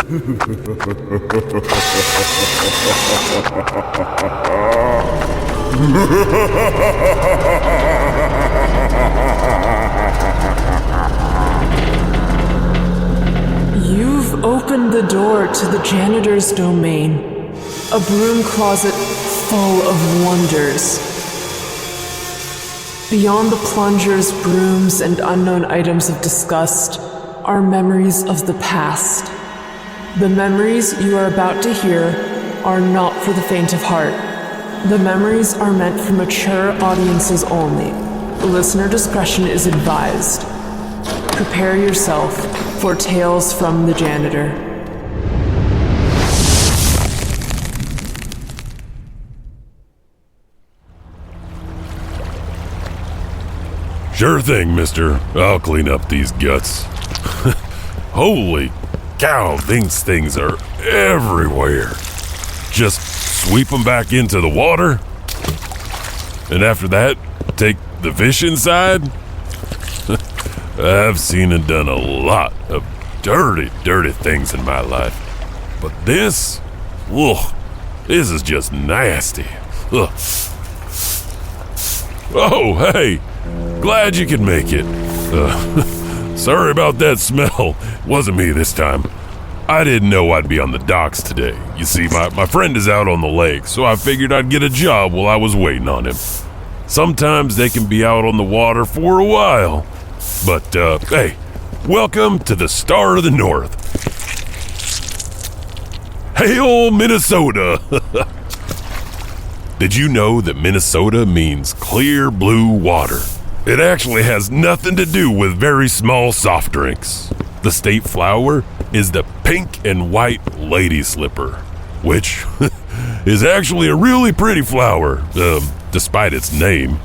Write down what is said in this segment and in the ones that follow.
You've opened the door to the janitor's domain, a broom closet full of wonders. Beyond the plungers, brooms, and unknown items of disgust are memories of the past. The memories you are about to hear are not for the faint of heart. The memories are meant for mature audiences only. Listener discretion is advised. Prepare yourself for Tales from the Janitor. Sure thing, mister. I'll clean up these guts. Holy cow, these things are everywhere. Just sweep them back into the water, and after that, take the fish inside? I've seen and done a lot of dirty things in my life. But this? Ugh, this is just nasty. Ugh. Oh, hey, glad you could make it. Sorry about that smell. Wasn't me this time. I didn't know I'd be on the docks today. You see, my friend is out on the lake, so I figured I'd get a job while I was waiting on him. Sometimes they can be out on the water for a while. But, hey, welcome to the Star of the North. Hail, Minnesota! Did you know that Minnesota means clear blue water? It actually has nothing to do with very small soft drinks. The state flower is the pink and white lady slipper, which is actually a really pretty flower, despite its name.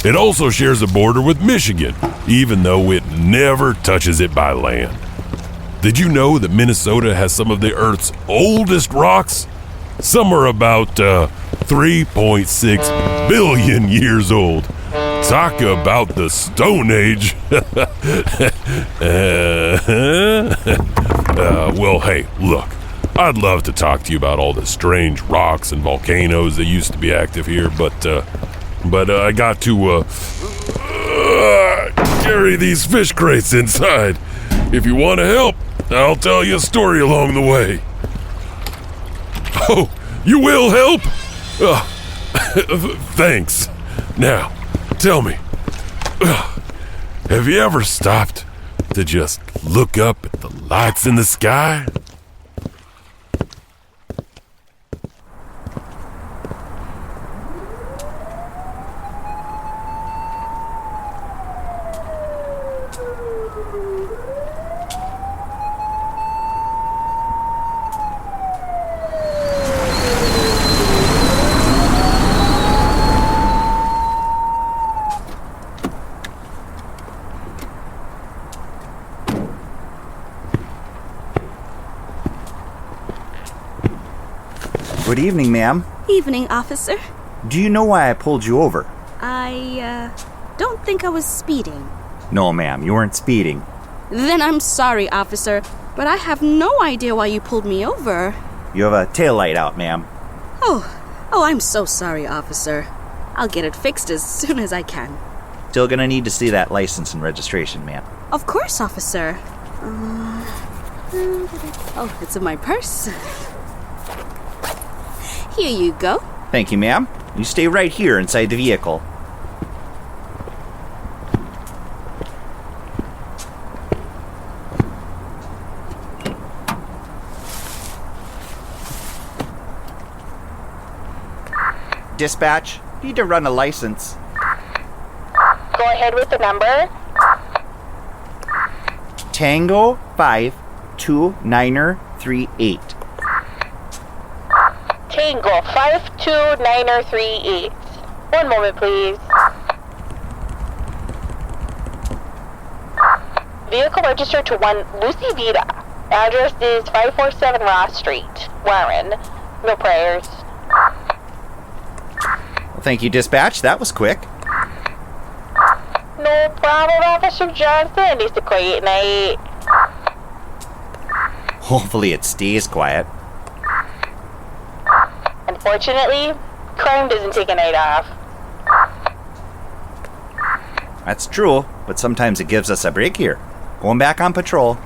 It also shares a border with Michigan, even though it never touches it by land. Did you know that Minnesota has some of the Earth's oldest rocks? Some are about 3.6 billion years old. Talk about the Stone Age. Well, hey, look, I'd love to talk to you about all the strange rocks and volcanoes that used to be active here, but I got to carry these fish crates inside. If you want to help, I'll tell you a story along the way. Oh, you will help? Thanks. Now, tell me, have you ever stopped to just look up at the lights in the sky? Good evening, ma'am. Evening, officer. Do you know why I pulled you over? I don't think I was speeding. No, ma'am, you weren't speeding. Then I'm sorry, officer, but I have no idea why you pulled me over. You have a taillight out, ma'am. Oh, I'm so sorry, officer. I'll get it fixed as soon as I can. Still gonna need to see that license and registration, ma'am. Of course, officer. Oh, it's in my purse. Here you go. Thank you, ma'am. You stay right here inside the vehicle. Dispatch, need to run a license. Go ahead with the number. Tango 52938. Tango 52938. One moment, please. Vehicle registered to one Lucy Vita. Address is 547 Ross Street, Warren. No prayers. Well, thank you, dispatch. That was quick. No problem, Officer Johnson. It's a great night. Hopefully it stays quiet. Unfortunately, crime doesn't take a night off. That's true, but sometimes it gives us a break here. Going back on patrol.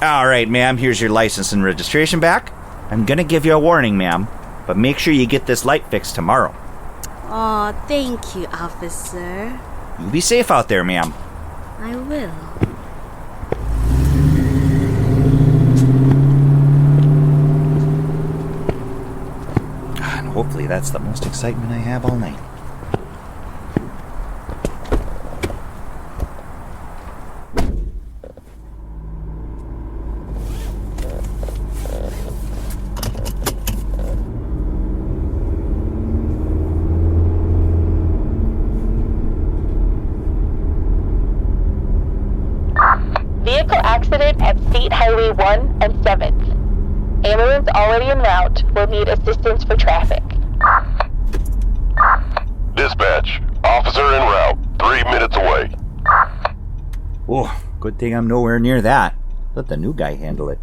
Alright, ma'am, here's your license and registration back. I'm gonna give you a warning, ma'am, but make sure you get this light fixed tomorrow. Aw, thank you, officer. You be safe out there, ma'am. I will. And hopefully that's the most excitement I have all night. Vehicle accident at State Highway 1 and 7th. Ambulance already en route. Will need assistance for traffic. Dispatch. Officer en route. 3 minutes away. Oh, good thing I'm nowhere near that. Let the new guy handle it.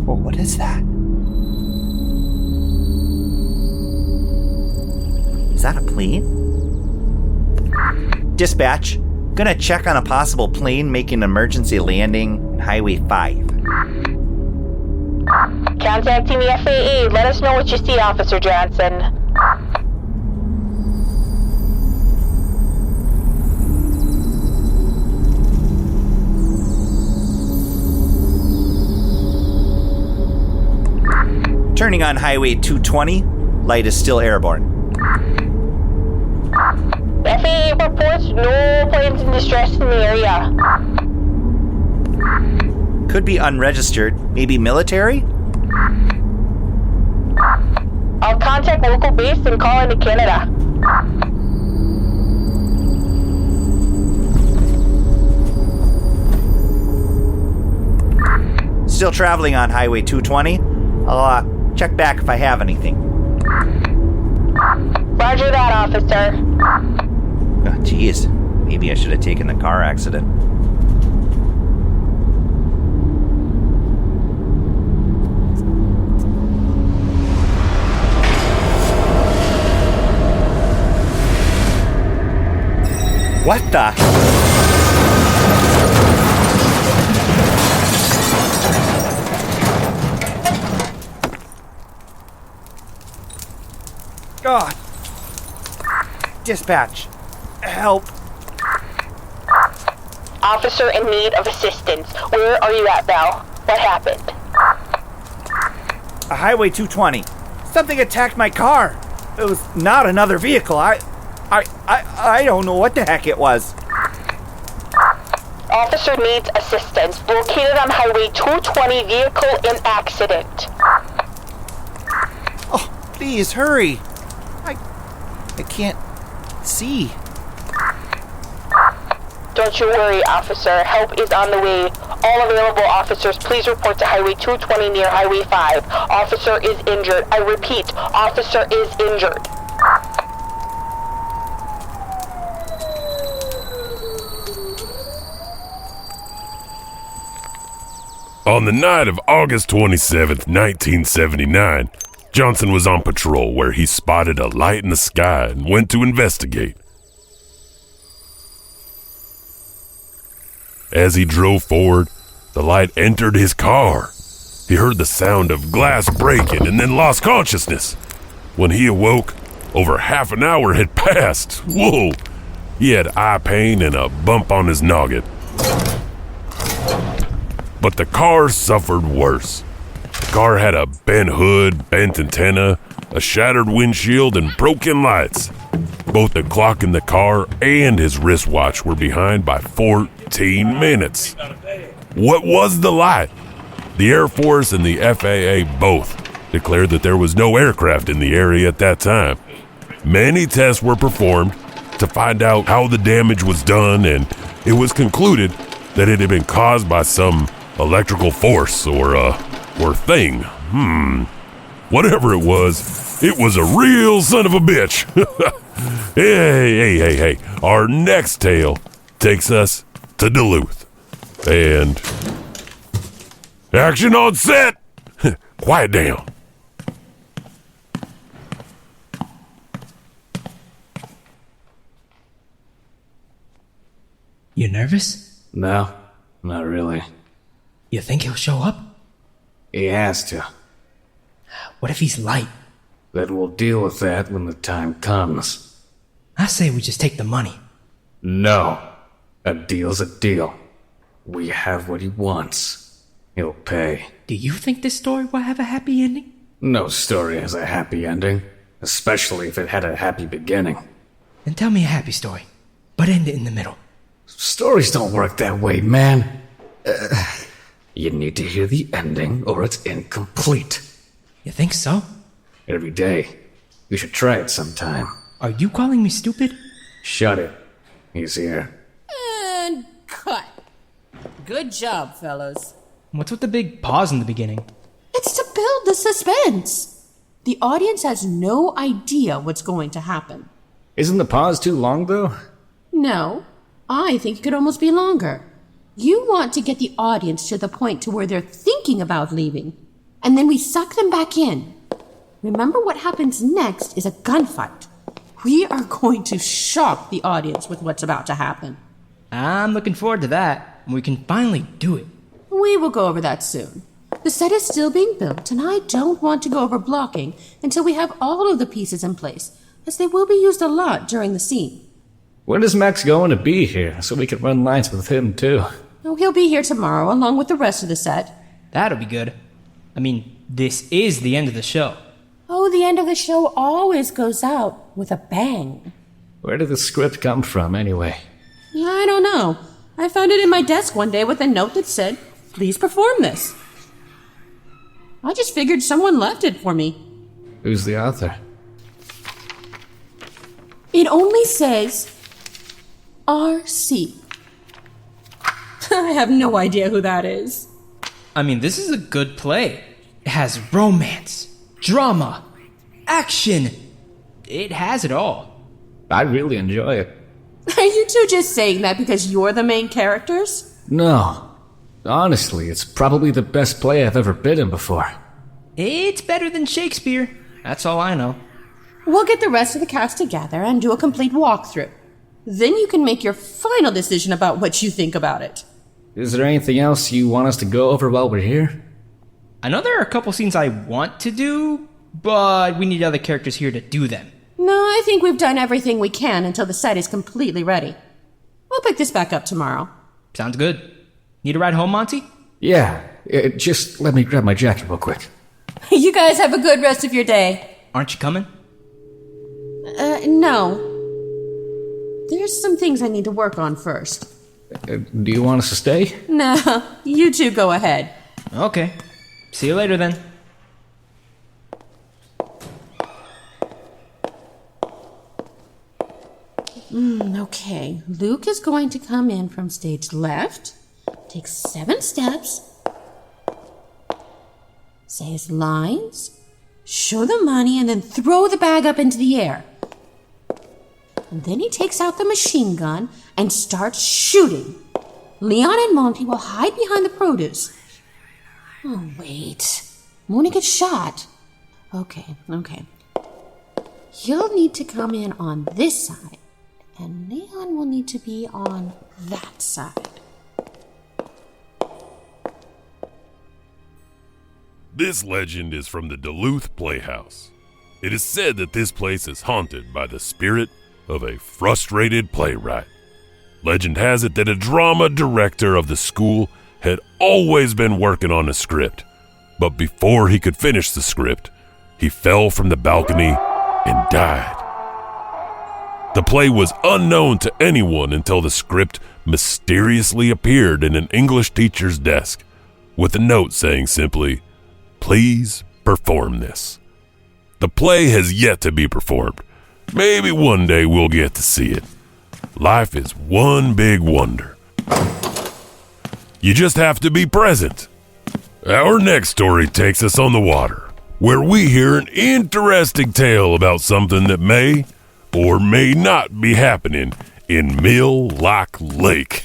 Oh, what is that? Is that a plane? Dispatch, gonna check on a possible plane making an emergency landing on Highway 5. Contacting the FAA. Let us know what you see, Officer Johnson. Turning on Highway 220, light is still airborne. FAA reports no planes in distress in the area. Could be unregistered, maybe military? I'll contact local base and call into Canada. Still traveling on Highway 220. I'll check back if I have anything. Roger that, officer. Oh, geez. Maybe I should have taken the car accident. What the? God. Dispatch. Help. Officer in need of assistance. Where are you at, Val? What happened? A Highway 220. Something attacked my car. It was not another vehicle. I don't know what the heck it was. Officer needs assistance. Located on Highway 220, vehicle in accident. Oh, please hurry. I can't see. Don't you worry, officer. Help is on the way. All available officers, please report to Highway 220 near Highway 5. Officer is injured. I repeat, officer is injured. On the night of August 27th, 1979, Johnson was on patrol where he spotted a light in the sky and went to investigate. As he drove forward, the light entered his car. He heard the sound of glass breaking and then lost consciousness. When he awoke, over half an hour had passed. Whoa! He had eye pain and a bump on his noggin. But the car suffered worse. The car had a bent hood, bent antenna, a shattered windshield, and broken lights. Both the clock in the car and his wristwatch were behind by 14 minutes. What was the light? The Air Force and the FAA both declared that there was no aircraft in the area at that time. Many tests were performed to find out how the damage was done, and it was concluded that it had been caused by some electrical force or thing. Whatever it was a real son of a bitch. Hey. Our next tale takes us to Duluth. And action on set. Quiet down. You nervous? No, not really. You think he'll show up? He has to. What if he's light? Then we'll deal with that when the time comes. I say we just take the money. No. A deal's a deal. We have what he wants. He'll pay. Do you think this story will have a happy ending? No story has a happy ending, especially if it had a happy beginning. Then tell me a happy story, but end it in the middle. Stories don't work that way, man. You need to hear the ending or it's incomplete. You think so? Every day. You should try it sometime. Are you calling me stupid? Shut it. He's here. And cut. Good job, fellas. What's with the big pause in the beginning? It's to build the suspense. The audience has no idea what's going to happen. Isn't the pause too long, though? No, I think it could almost be longer. You want to get the audience to the point to where they're thinking about leaving, and then we suck them back in. Remember, what happens next is a gunfight. We are going to shock the audience with what's about to happen. I'm looking forward to that. We can finally do it. We will go over that soon. The set is still being built, and I don't want to go over blocking until we have all of the pieces in place, as they will be used a lot during the scene. When is Max going to be here, so we can run lines with him, too? Oh, he'll be here tomorrow, along with the rest of the set. That'll be good. I mean, this is the end of the show. Oh, the end of the show always goes out with a bang. Where did the script come from, anyway? Yeah, I don't know. I found it in my desk one day with a note that said, "Please perform this." I just figured someone left it for me. Who's the author? It only says RC. I have no idea who that is. I mean, this is a good play. It has romance, drama, action. It has it all. I really enjoy it. Are you two just saying that because you're the main characters? No. Honestly, it's probably the best play I've ever been in before. It's better than Shakespeare. That's all I know. We'll get the rest of the cast together and do a complete walkthrough. Then you can make your final decision about what you think about it. Is there anything else you want us to go over while we're here? I know there are a couple scenes I want to do, but we need other characters here to do them. No, I think we've done everything we can until the set is completely ready. We'll pick this back up tomorrow. Sounds good. Need a ride home, Monty? Yeah, just let me grab my jacket real quick. You guys have a good rest of your day. Aren't you coming? No. There's some things I need to work on first. Do you want us to stay? No, you two go ahead. Okay. See you later then. Okay. Luke is going to come in from stage left, take 7 steps, say his lines, show the money, and then throw the bag up into the air. And then he takes out the machine gun and starts shooting. Leon and Monty will hide behind the produce. Oh, wait. Mona gets shot. Okay. You'll need to come in on this side, and Leon will need to be on that side. This legend is from the Duluth Playhouse. It is said that this place is haunted by the spirit of a frustrated playwright. Legend has it that a drama director of the school had always been working on a script, but before he could finish the script, he fell from the balcony and died. The play was unknown to anyone until the script mysteriously appeared in an English teacher's desk with a note saying simply, "Please perform this." The play has yet to be performed. Maybe one day we'll get to see it. Life is one big wonder. You just have to be present. Our next story takes us on the water, where we hear an interesting tale about something that may or may not be happening in Mille Lac Lake.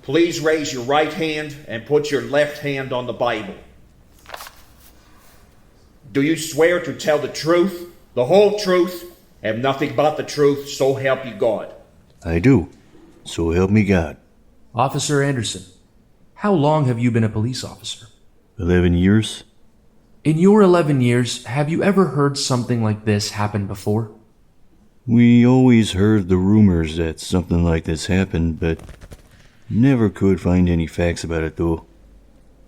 Please raise your right hand and put your left hand on the Bible. Do you swear to tell the truth, the whole truth, and nothing but the truth, so help you God? I do. So help me God. Officer Anderson, how long have you been a police officer? 11 years. In your 11 years, have you ever heard something like this happen before? We always heard the rumors that something like this happened, but never could find any facts about it though.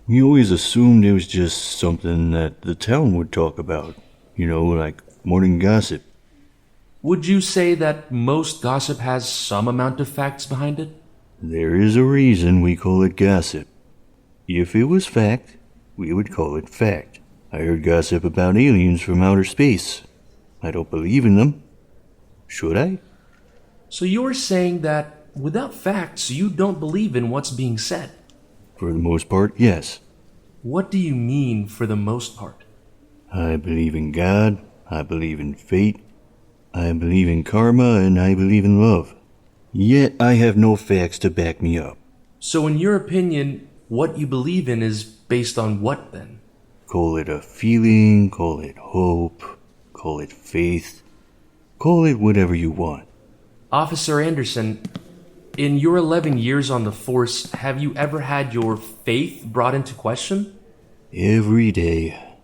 We always assumed it was just something that the town would talk about. You know, like morning gossip. Would you say that most gossip has some amount of facts behind it? There is a reason we call it gossip. If it was fact, we would call it fact. I heard gossip about aliens from outer space. I don't believe in them. Should I? So you're saying that without facts, you don't believe in what's being said? For the most part, yes. What do you mean, for the most part? I believe in God, I believe in fate, I believe in karma, and I believe in love. Yet I have no facts to back me up. So in your opinion, what you believe in is based on what then? Call it a feeling, call it hope, call it faith, call it whatever you want. Officer Anderson, in your 11 years on the force, have you ever had your faith brought into question? Every day.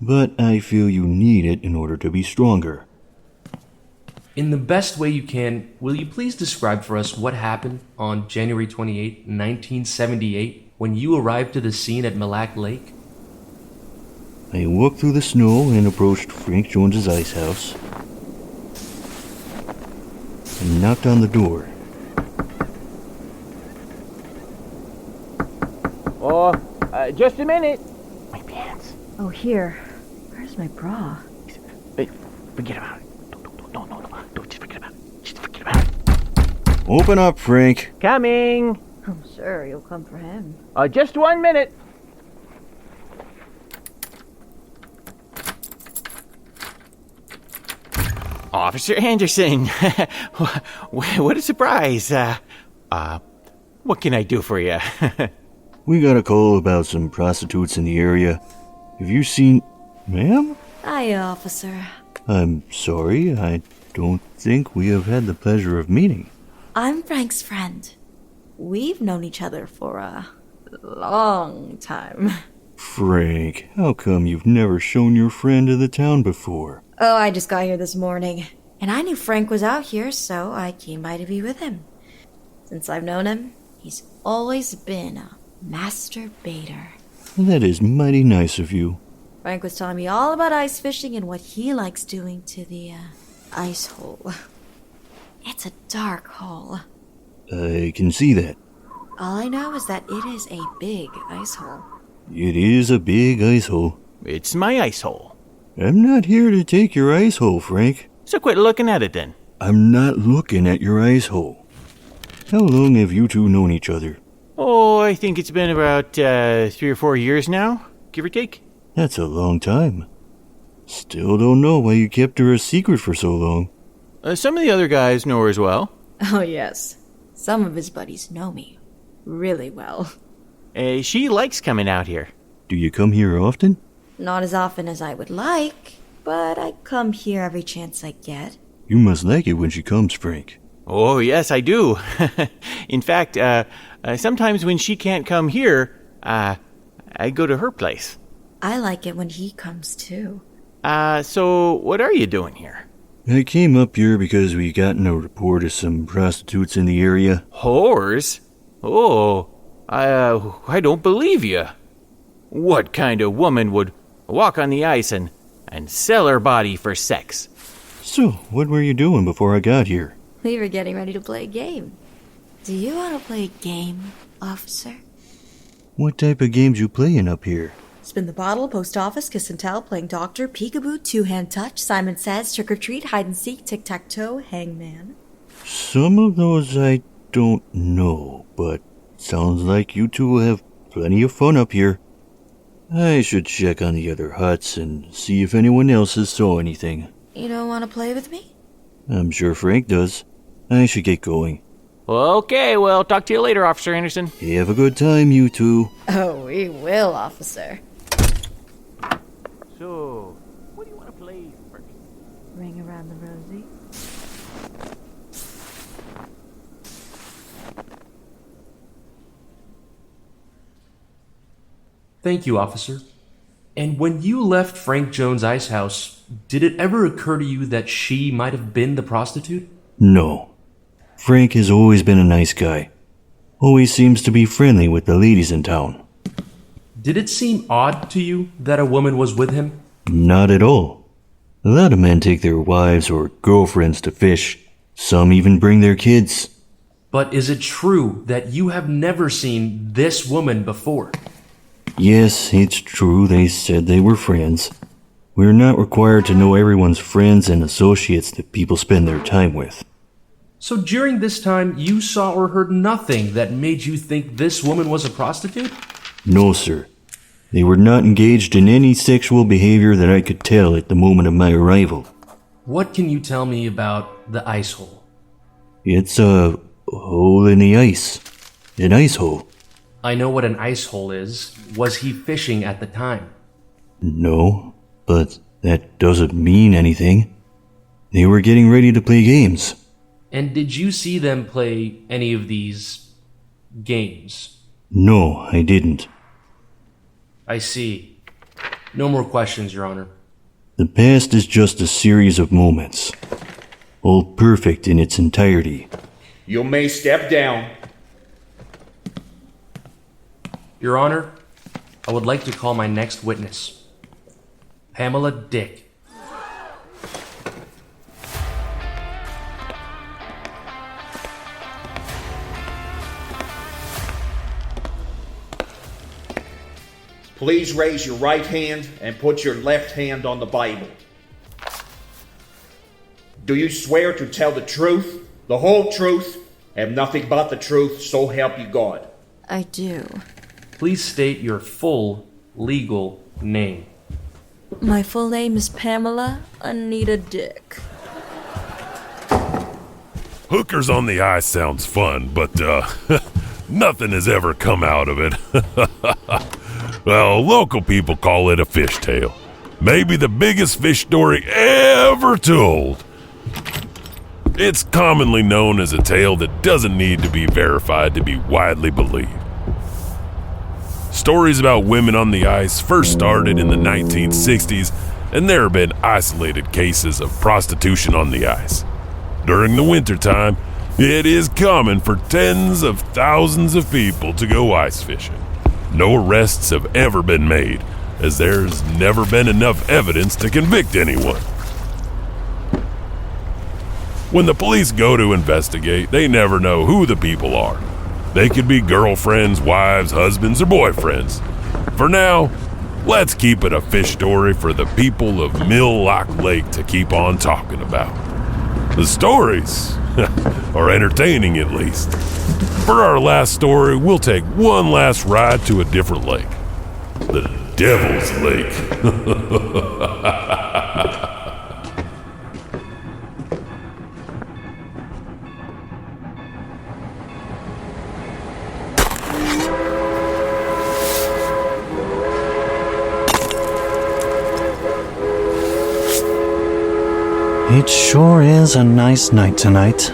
But I feel you need it in order to be stronger. In the best way you can, will you please describe for us what happened on January 28, 1978, when you arrived to the scene at Mille Lac Lake? I walked through the snow and approached Frank Jones's ice house and knocked on the door. Just a minute. My pants. Oh, here. Where's my bra? Hey, forget about it. Don't just forget about it. Just forget about it. Open up, Frank. Coming. I'm sure you'll come for him. Just 1 minute. Officer Anderson. What a surprise. What can I do for you? We got a call about some prostitutes in the area. Have you seen... Ma'am? Hi, officer. I'm sorry, I don't think we have had the pleasure of meeting. I'm Frank's friend. We've known each other for a long time. Frank, how come you've never shown your friend to the town before? Oh, I just got here this morning. And I knew Frank was out here, so I came by to be with him. Since I've known him, he's always been a master baiter. That is mighty nice of you. Frank was telling me all about ice fishing and what he likes doing to the, ice hole. It's a dark hole. I can see that. All I know is that it is a big ice hole. It is a big ice hole. It's my ice hole. I'm not here to take your ice hole, Frank. So quit looking at it then. I'm not looking at your ice hole. How long have you two known each other? Oh, I think it's been about 3 or 4 years now, give or take. That's a long time. Still don't know why you kept her a secret for so long. Some of the other guys know her as well. Oh, yes. Some of his buddies know me really well. She likes coming out here. Do you come here often? Not as often as I would like, but I come here every chance I get. You must like it when she comes, Frank. Oh, yes, I do. In fact, sometimes when she can't come here, I go to her place. I like it when he comes, too. So what are you doing here? I came up here because we gotten a report of some prostitutes in the area. Whores? Oh, I don't believe you. What kind of woman would walk on the ice and sell her body for sex? So, what were you doing before I got here? We were getting ready to play a game. Do you want to play a game, officer? What type of games you playing up here? Spin the bottle, post office, kiss and tell, playing doctor, peekaboo, two-hand touch, Simon Says, trick or treat, hide and seek, tic-tac-toe, hangman. Some of those I don't know, but sounds like you two will have plenty of fun up here. I should check on the other huts and see if anyone else has saw anything. You don't want to play with me? I'm sure Frank does. I should get going. Okay, well, talk to you later, Officer Anderson. Have a good time, you two. Oh, we will, officer. So, what do you want to play first? Ring around the rosy. Thank you, officer. And when you left Frank Jones' ice house, did it ever occur to you that she might have been the prostitute? No. Frank has always been a nice guy. Always seems to be friendly with the ladies in town. Did it seem odd to you that a woman was with him? Not at all. A lot of men take their wives or girlfriends to fish. Some even bring their kids. But is it true that you have never seen this woman before? Yes, it's true they said they were friends. We're not required to know everyone's friends and associates that people spend their time with. So during this time, you saw or heard nothing that made you think this woman was a prostitute? No, sir. They were not engaged in any sexual behavior that I could tell at the moment of my arrival. What can you tell me about the ice hole? It's a hole in the ice. An ice hole. I know what an ice hole is. Was he fishing at the time? No, but that doesn't mean anything. They were getting ready to play games. And did you see them play any of these games? No, I didn't. I see. No more questions, Your Honor. The past is just a series of moments, all perfect in its entirety. You may step down. Your Honor, I would like to call my next witness, Pamela Dick. Please raise your right hand and put your left hand on the Bible. Do you swear to tell the truth, the whole truth, and nothing but the truth, so help you God? I do. Please state your full legal name. My full name is Pamela Anita Dick. Hookers on the ice sounds fun, but nothing has ever come out of it. Well, local people call it a fishtail. Maybe the biggest fish story ever told. It's commonly known as a tale that doesn't need to be verified to be widely believed. Stories about women on the ice first started in the 1960s, and there have been isolated cases of prostitution on the ice. During the wintertime, it is common for tens of thousands of people to go ice fishing. No arrests have ever been made, as there's never been enough evidence to convict anyone. When the police go to investigate, they never know who the people are. They could be girlfriends, wives, husbands, or boyfriends. For now, let's keep it a fish story for the people of Mille Lac Lake to keep on talking about. The stories are entertaining, at least. For our last story, we'll take one last ride to a different lake. The Devil's Lake. It sure is a nice night tonight.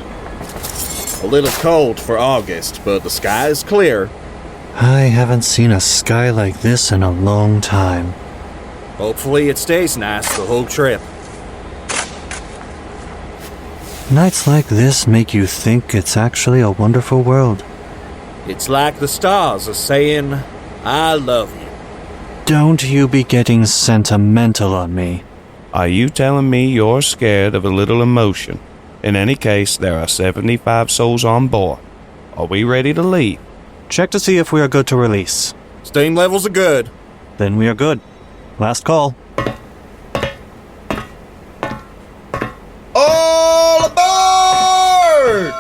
A little cold for August, but the sky is clear. I haven't seen a sky like this in a long time. Hopefully it stays nice the whole trip. Nights like this make you think it's actually a wonderful world. It's like the stars are saying, I love you. Don't you be getting sentimental on me. Are you telling me you're scared of a little emotion? In any case, there are 75 souls on board. Are we ready to leave? Check to see if we are good to release. Steam levels are good. Then we are good. Last call. All aboard!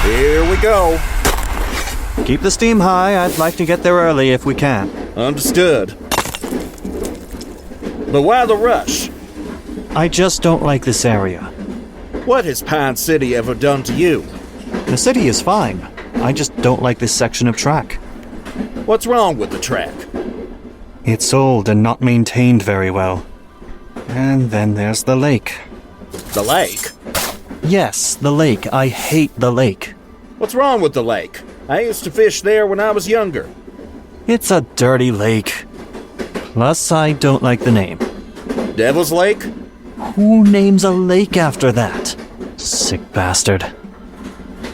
Here we go. Keep the steam high. I'd like to get there early if we can. Understood. But why the rush? I just don't like this area. What has Pine City ever done to you? The city is fine. I just don't like this section of track. What's wrong with the track? It's old and not maintained very well. And then there's the lake. The lake? Yes, the lake. I hate the lake. What's wrong with the lake? I used to fish there when I was younger. It's a dirty lake. Plus, I don't like the name. Devil's Lake? Who names a lake after that? Sick bastard.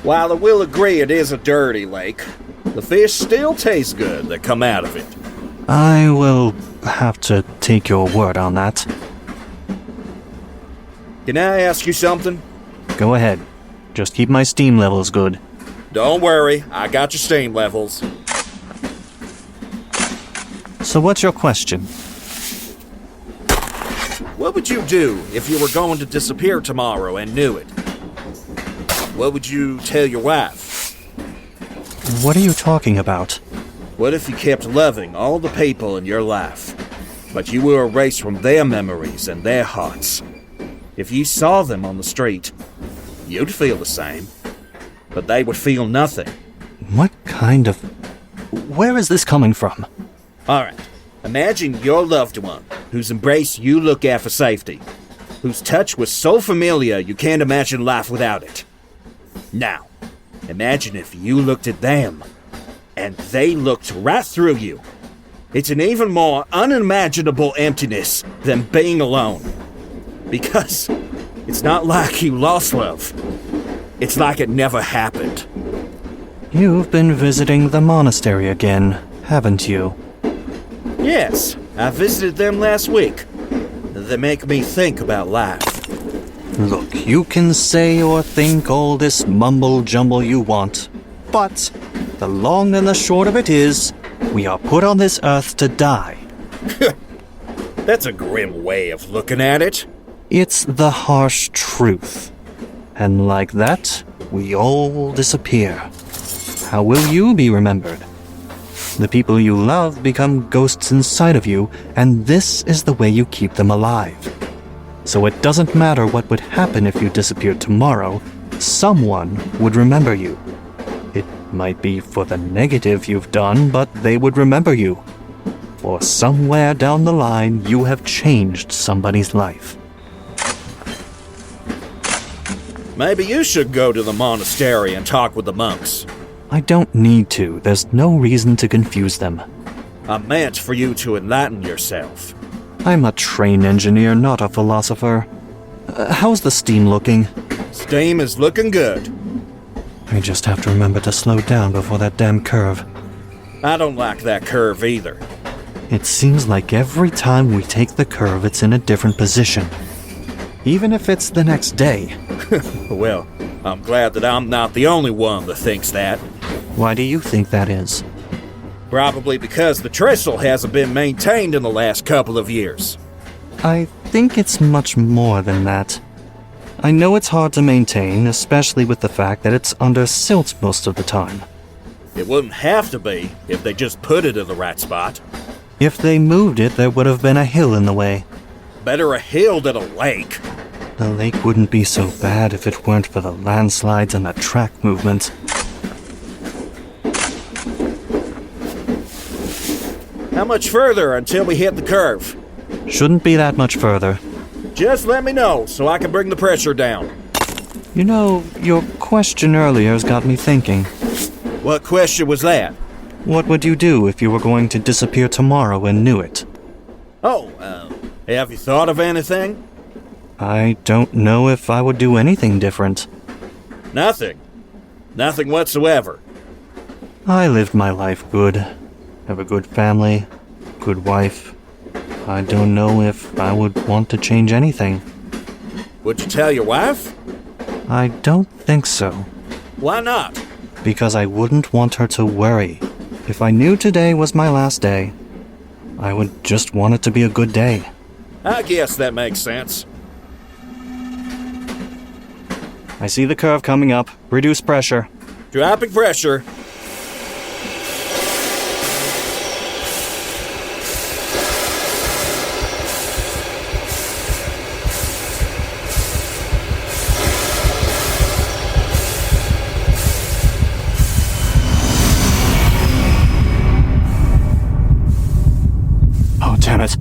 While I will agree it is a dirty lake, the fish still taste good that come out of it. I will have to take your word on that. Can I ask you something? Go ahead. Just keep my steam levels good. Don't worry, I got your steam levels. So what's your question? What would you do if you were going to disappear tomorrow and knew it? What would you tell your wife? What are you talking about? What if you kept loving all the people in your life, but you were erased from their memories and their hearts? If you saw them on the street, you'd feel the same, but they would feel nothing. What kind of... Where is this coming from? Alright, imagine your loved one, whose embrace you look at for safety, whose touch was so familiar you can't imagine life without it. Now, imagine if you looked at them, and they looked right through you. It's an even more unimaginable emptiness than being alone. Because it's not like you lost love. It's like it never happened. You've been visiting the monastery again, haven't you? Yes, I visited them last week. They make me think about life. Look, you can say or think all this mumble-jumble you want, but the long and the short of it is, we are put on this earth to die. That's a grim way of looking at it. It's the harsh truth. And like that, we all disappear. How will you be remembered? The people you love become ghosts inside of you, and this is the way you keep them alive. So it doesn't matter what would happen if you disappeared tomorrow, someone would remember you. It might be for the negative you've done, but they would remember you. For somewhere down the line, you have changed somebody's life. Maybe you should go to the monastery and talk with the monks. I don't need to. There's no reason to confuse them. I meant for you to enlighten yourself. I'm a train engineer, not a philosopher. How's the steam looking? Steam is looking good. I just have to remember to slow down before that damn curve. I don't like that curve either. It seems like every time we take the curve, it's in a different position. Even if it's the next day. Well, I'm glad that I'm not the only one that thinks that. Why do you think that is? Probably because the trestle hasn't been maintained in the last couple of years. I think it's much more than that. I know it's hard to maintain, especially with the fact that it's under silt most of the time. It wouldn't have to be if they just put it in the right spot. If they moved it, there would have been a hill in the way. Better a hill than a lake. The lake wouldn't be so bad if it weren't for the landslides and the track movement. How much further until we hit the curve? Shouldn't be that much further. Just let me know so I can bring the pressure down. You know, your question earlier's got me thinking. What question was that? What would you do if you were going to disappear tomorrow and knew it? Oh, have you thought of anything? I don't know if I would do anything different. Nothing. Nothing whatsoever. I lived my life good. Have a good family, good wife. I don't know if I would want to change anything. Would you tell your wife? I don't think so. Why not? Because I wouldn't want her to worry. If I knew today was my last day, I would just want it to be a good day. I guess that makes sense. I see the curve coming up. Reduce pressure. Dropping pressure. Oh, damn it.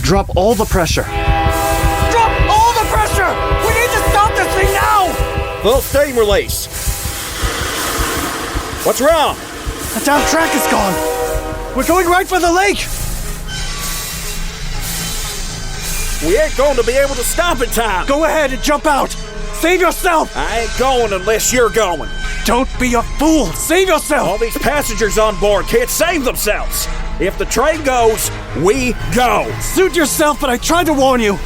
Drop all the pressure. Drop all the pressure! We need to stop this thing now! Full steam release. What's wrong? The damn track is gone. We're going right for the lake. We ain't going to be able to stop in time. Go ahead and jump out. Save yourself. I ain't going unless you're going. Don't be a fool. Save yourself. All these passengers on board can't save themselves. If the train goes, we go. Suit yourself, but I tried to warn you.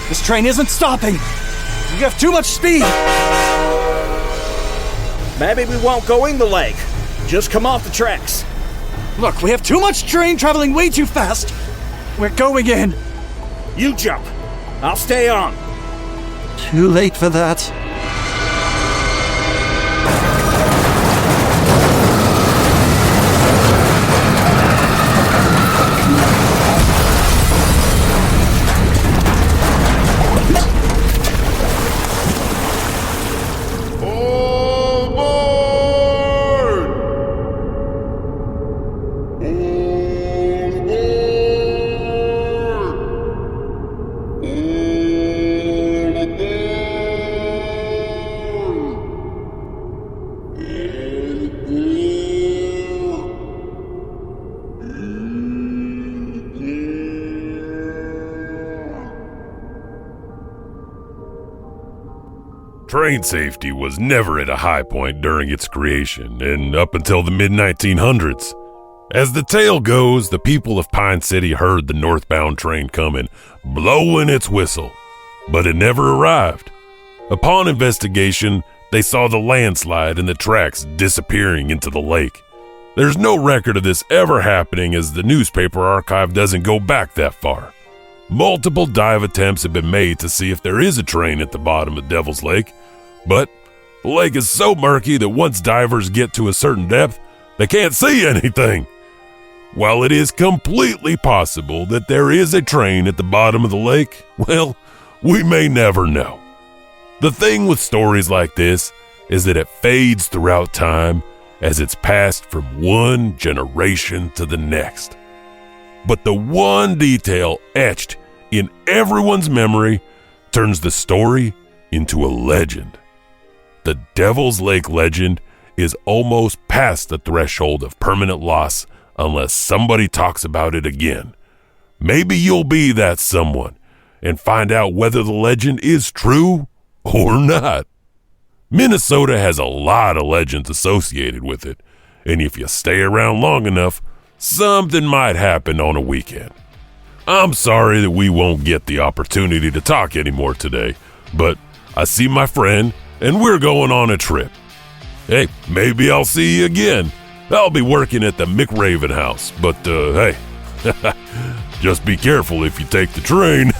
This train isn't stopping. You have too much speed. Maybe we won't go in the lake. Just come off the tracks. Look, we have too much train traveling way too fast. We're going in. You jump. I'll stay on. Too late for that. Train safety was never at a high point during its creation, and up until the mid-1900s. As the tale goes, the people of Pine City heard the northbound train coming, blowing its whistle, but it never arrived. Upon investigation, they saw the landslide and the tracks disappearing into the lake. There's no record of this ever happening, as the newspaper archive doesn't go back that far. Multiple dive attempts have been made to see if there is a train at the bottom of Devil's Lake, but the lake is so murky that once divers get to a certain depth, they can't see anything. While it is completely possible that there is a train at the bottom of the lake, well, we may never know. The thing with stories like this is that it fades throughout time as it's passed from one generation to the next. But the one detail etched in everyone's memory turns the story into a legend. The Devil's Lake legend is almost past the threshold of permanent loss unless somebody talks about it again. Maybe you'll be that someone and find out whether the legend is true or not. Minnesota has a lot of legends associated with it, and if you stay around long enough, something might happen on a weekend. I'm sorry that we won't get the opportunity to talk anymore today, but I see my friend and we're going on a trip. Hey, maybe I'll see you again. I'll be working at the McRaven house, but hey, just be careful if you take the train.